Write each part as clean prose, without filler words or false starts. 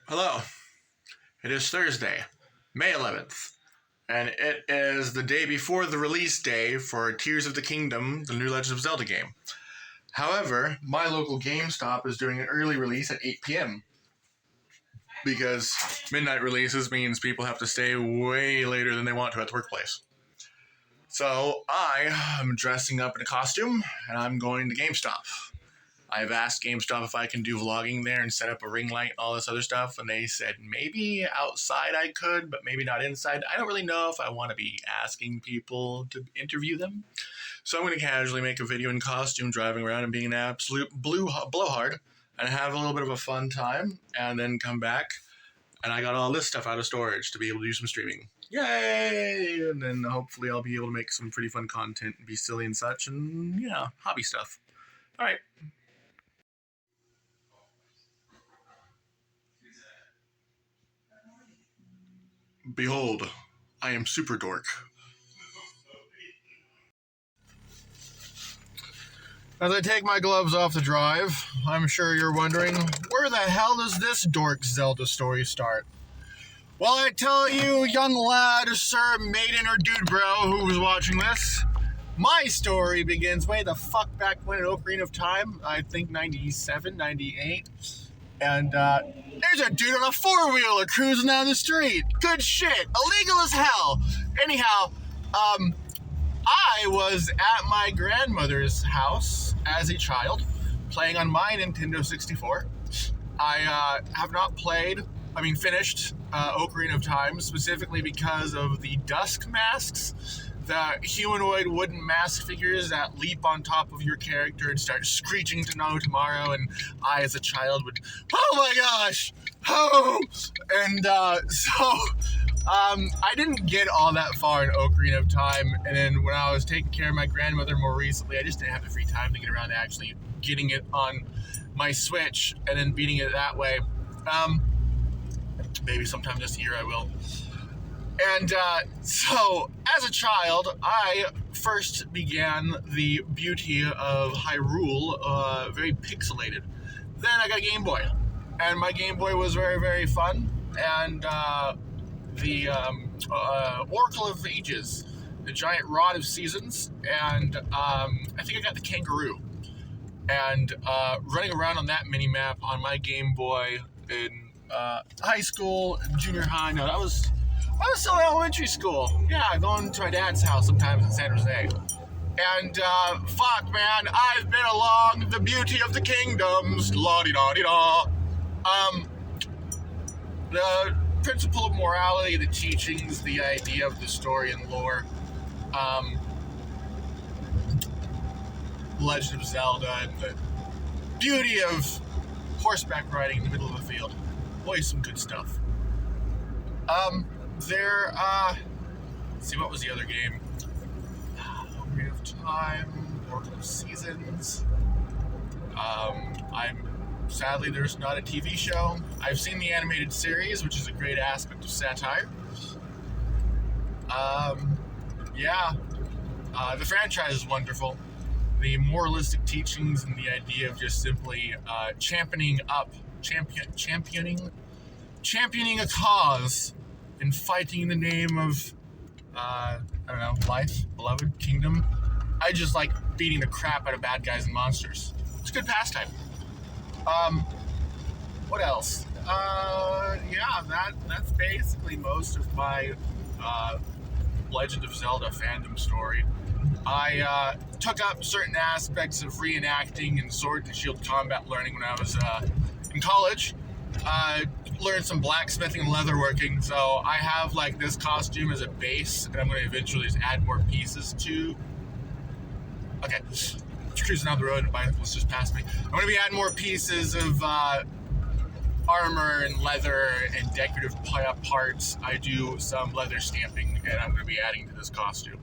Hello. It is Thursday, May 11th, and it is the day before the release day for Tears of the Kingdom, the new Legend of Zelda game. However, my local GameStop is doing an early release at 8 p.m. because midnight releases means people have to stay way later than they want to at the workplace. So I am dressing up in a costume, and I'm going to GameStop. I've asked GameStop if I can do vlogging there and set up a ring light and all this other stuff, and they said maybe outside I could, but maybe not inside. I don't really know if I want to be asking people to interview them. So I'm going to casually make a video in costume, driving around and being an absolute blowhard, and have a little bit of a fun time, and then come back, and I got all this stuff out of storage to be able to do some streaming. Yay! And then hopefully I'll be able to make some pretty fun content and be silly and such, and yeah, hobby stuff. All right. Behold, I am Super Dork. As I take my gloves off the drive, I'm sure you're wondering, where the hell does this dork Zelda story start? Well, I tell you, young lad, sir, maiden, or dude bro who's watching this, my story begins way the fuck back when in Ocarina of Time, I think 97, 98. And there's a dude on a four-wheeler cruising down the street. Good shit. Illegal as hell. Anyhow, I was at my grandmother's house as a child, playing on my Nintendo 64. I have not finished Ocarina of Time, specifically because of the dusk masks, the humanoid wooden mask figures that leap on top of your character and start screeching to no tomorrow, and I as a child would, oh my gosh, oh! And I didn't get all that far in Ocarina of Time, and then when I was taking care of my grandmother more recently, I just didn't have the free time to get around to actually getting it on my Switch and then beating it that way. Maybe sometime this year I will. And so, as a child, I first began the beauty of Hyrule, very pixelated. Then I got a Game Boy, and my Game Boy was very, very fun. And the Oracle of Ages, the giant Rod of Seasons, and I think I got the Kangaroo. And running around on that mini-map on my Game Boy in high school, junior high, no, I was still in elementary school. Yeah, going to my dad's house sometimes in San Jose. And, fuck, man, I've been along the beauty of the kingdoms, la-di-da-di-da. The principle of morality, the teachings, the idea of the story and lore, Legend of Zelda, and the beauty of horseback riding in the middle of the field. Boy, some good stuff. Let's see, what was the other game? Ocarina of Time, Oracle of Seasons. Sadly, there's not a TV show. I've seen the animated series, which is a great aspect of satire. The franchise is wonderful. The moralistic teachings and the idea of just simply championing a cause and fighting in the name of, life, beloved, kingdom. I just like beating the crap out of bad guys and monsters. It's a good pastime. What else? That's basically most of my Legend of Zelda fandom story. I took up certain aspects of reenacting and sword and shield combat learning when I was in college. Learned some blacksmithing and leatherworking, so I have like this costume as a base, and I'm going to eventually just add more pieces to. Okay, cruising down the road and bicycles just passed me. I'm going to be adding more pieces of armor and leather and decorative parts. I do some leather stamping, and I'm going to be adding to this costume.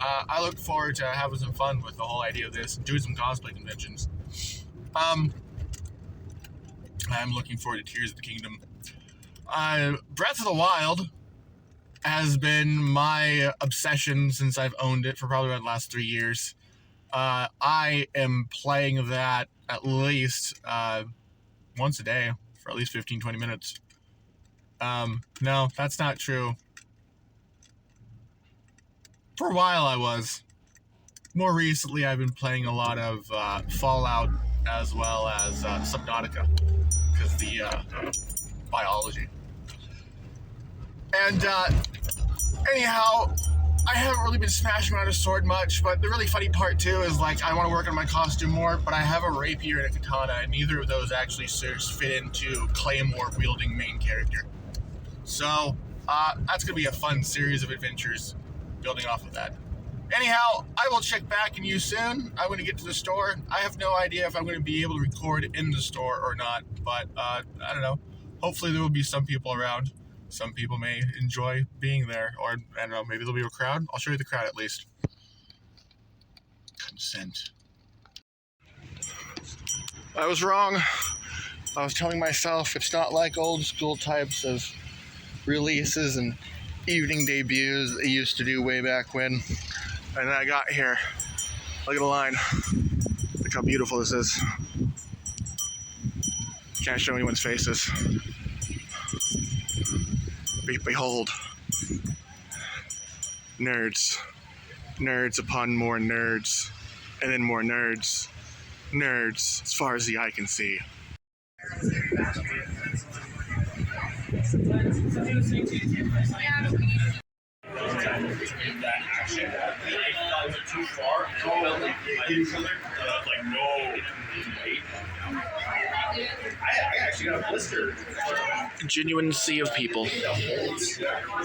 I look forward to having some fun with the whole idea of this, doing some cosplay conventions. I'm looking forward to Tears of the Kingdom. Breath of the Wild has been my obsession since I've owned it for probably about the last 3 years. I am playing that at least once a day for at least 15-20 minutes. No, that's not true. For a while I was. More recently, I've been playing a lot of Fallout as well as Subnautica, because the biology. And anyhow, I haven't really been smashing around a sword much, but the really funny part too is like I want to work on my costume more, but I have a rapier and a katana, and neither of those actually fit into Claymore wielding main character. So that's gonna be a fun series of adventures building off of that. Anyhow, I will check back on you soon. I'm going to get to the store. I have no idea if I'm going to be able to record in the store or not, but I don't know. Hopefully there will be some people around. Some people may enjoy being there, or I don't know, maybe there'll be a crowd. I'll show you the crowd at least. Consent. I was wrong. I was telling myself it's not like old school types of releases and evening debuts that they used to do way back when. And then I got here. Look at the line. Look how beautiful this is. Can't show anyone's faces. Behold. Nerds. Nerds upon more nerds. And then more nerds. Nerds as far as the eye can see. Too far. Like no. I actually got a blister. A genuine sea of people,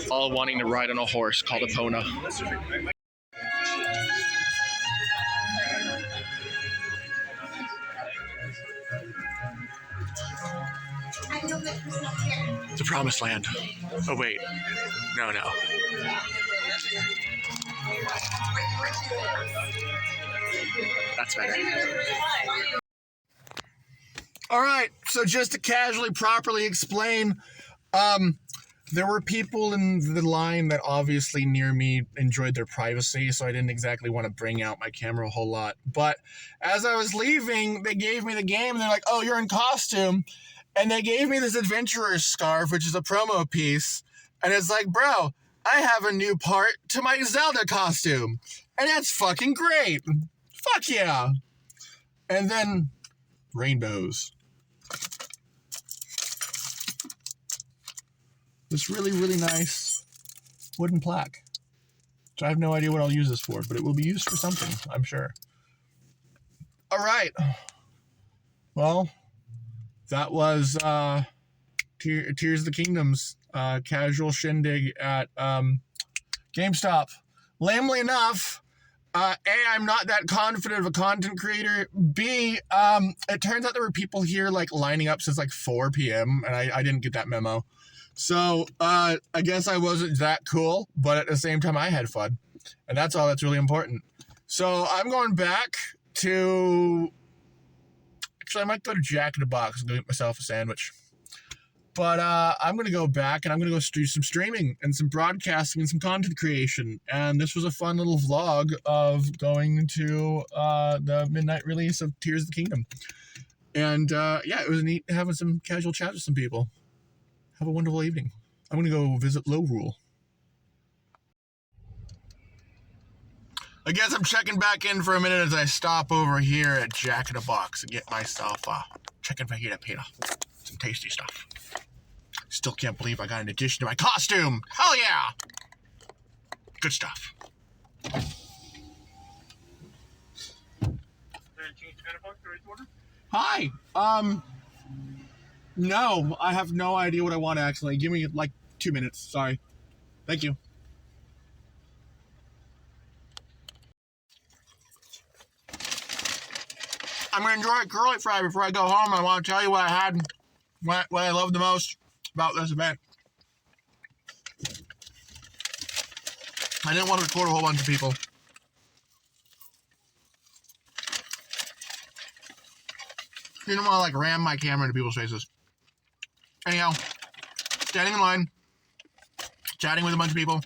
all wanting to ride on a horse called a Pona. The Promised Land. Oh wait, no. That's better. All right, so just to casually, properly explain, there were people in the line that obviously near me enjoyed their privacy, so I didn't exactly want to bring out my camera a whole lot. But as I was leaving, they gave me the game, and they're like, oh, you're in costume. And they gave me this adventurer's scarf, which is a promo piece. And it's like, bro, I have a new part to my Zelda costume. And that's fucking great. Fuck yeah. And then rainbows. This really, really nice wooden plaque. So I have no idea what I'll use this for, but it will be used for something, I'm sure. All right. Well, that was Tears of the Kingdom's casual shindig at GameStop. Lamely enough, A, I'm not that confident of a content creator. B, it turns out there were people here like lining up since like 4 p.m. and I didn't get that memo. So I guess I wasn't that cool, but at the same time I had fun. And that's all that's really important. So I'm going back to... Actually, I might go to Jack in the Box and go get myself a sandwich. But I'm going to go back and I'm going to go do some streaming and some broadcasting and some content creation. And this was a fun little vlog of going to the midnight release of Tears of the Kingdom. And yeah, it was neat having some casual chat with some people. Have a wonderful evening. I'm going to go visit Lorule. I guess I'm checking back in for a minute as I stop over here at Jack in the Box and get myself chicken fajita pita. Some tasty stuff. Still can't believe I got an addition to my costume. Hell yeah! Good stuff. Hi. No, I have no idea what I want actually. Give me like 2 minutes. Sorry. Thank you. I'm going to enjoy a curly fry before I go home. I want to tell you what I had, what I love the most about this event. I didn't want to record a whole bunch of people. Didn't want to like ram my camera into people's faces. Anyhow, standing in line, chatting with a bunch of people.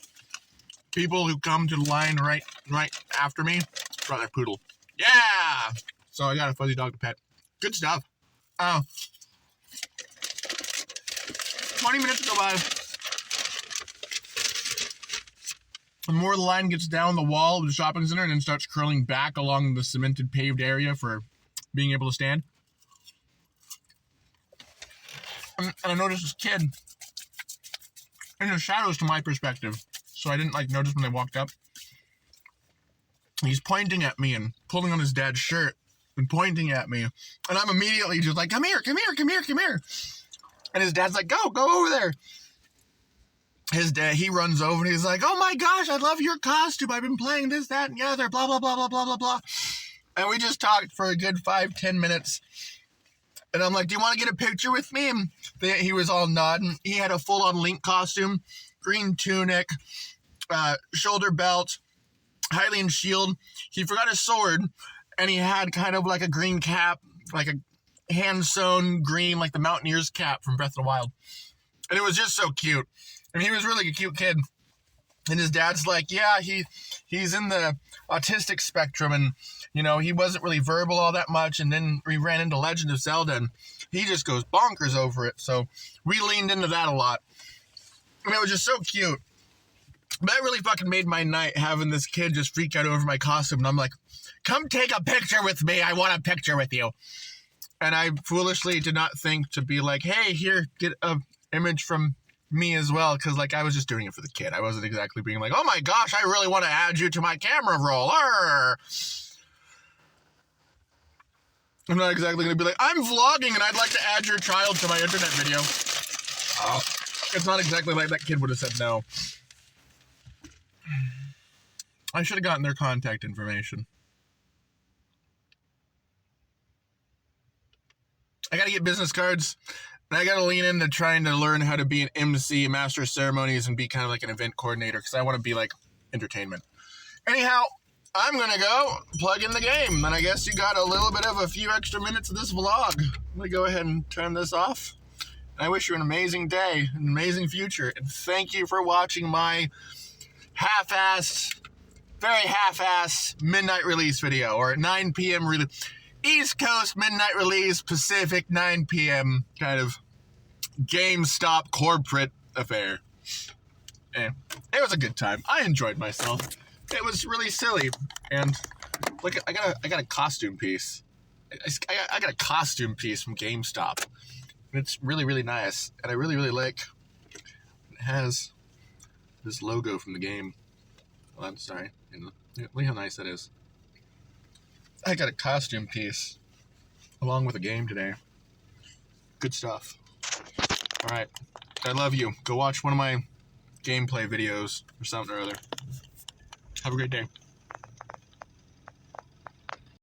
People who come to the line right after me brought their poodle. Yeah! So I got a fuzzy dog to pet. Good stuff. Oh. 20 minutes go by. The more the line gets down the wall of the shopping center and then starts curling back along the cemented paved area for being able to stand. And I noticed this kid in the shadows to my perspective, so I didn't notice when they walked up. He's pointing at me and pulling on his dad's shirt and pointing at me, and I'm immediately just like, come here, come here, come here, come here. And his dad's like, go over there. His dad, he runs over and he's like, oh my gosh, I love your costume. I've been playing this, that, and the other, blah, blah, blah, blah, blah, blah, blah. And we just talked for a good 5-10 minutes. And I'm like, do you want to get a picture with me? And he was all nodding. He had a full-on Link costume, green tunic, shoulder belt, Hylian shield. He forgot his sword, and he had kind of like a green cap, like a hand-sewn green, like the Mountaineer's cap from Breath of the Wild. And it was just so cute. And he was really a cute kid. And his dad's like, yeah, he's in the autistic spectrum, and, you know, he wasn't really verbal all that much, and then we ran into Legend of Zelda, and he just goes bonkers over it. So we leaned into that a lot. And it was just so cute. But that really fucking made my night, having this kid just freak out over my costume. And I'm like, come take a picture with me. I want a picture with you. And I foolishly did not think to be like, hey, here, get an image from me as well. Because, I was just doing it for the kid. I wasn't exactly being like, oh my gosh, I really want to add you to my camera roll. Arr! I'm not exactly going to be like, I'm vlogging and I'd like to add your child to my internet video. It's not exactly like that kid would have said no. I should have gotten their contact information. I gotta get business cards, and I gotta lean into trying to learn how to be an MC, master of ceremonies, and be kind of like an event coordinator, because I want to be like entertainment. Anyhow, I'm gonna go plug in the game, and I guess you got a little bit of a few extra minutes of this vlog. I'm gonna go ahead and turn this off. I wish you an amazing day, an amazing future, and thank you for watching my very half-assed midnight release video, or 9 p.m. release. East Coast midnight release, Pacific 9 p.m. kind of GameStop corporate affair. And it was a good time. I enjoyed myself. It was really silly. And look, I got a costume piece. I got a costume piece from GameStop. And it's really, really nice. And I really, really like it has this logo from the game. Oh, I'm sorry. Look how nice that is. I got a costume piece along with a game today. Good stuff. All right. I love you. Go watch one of my gameplay videos or something or other. Have a great day.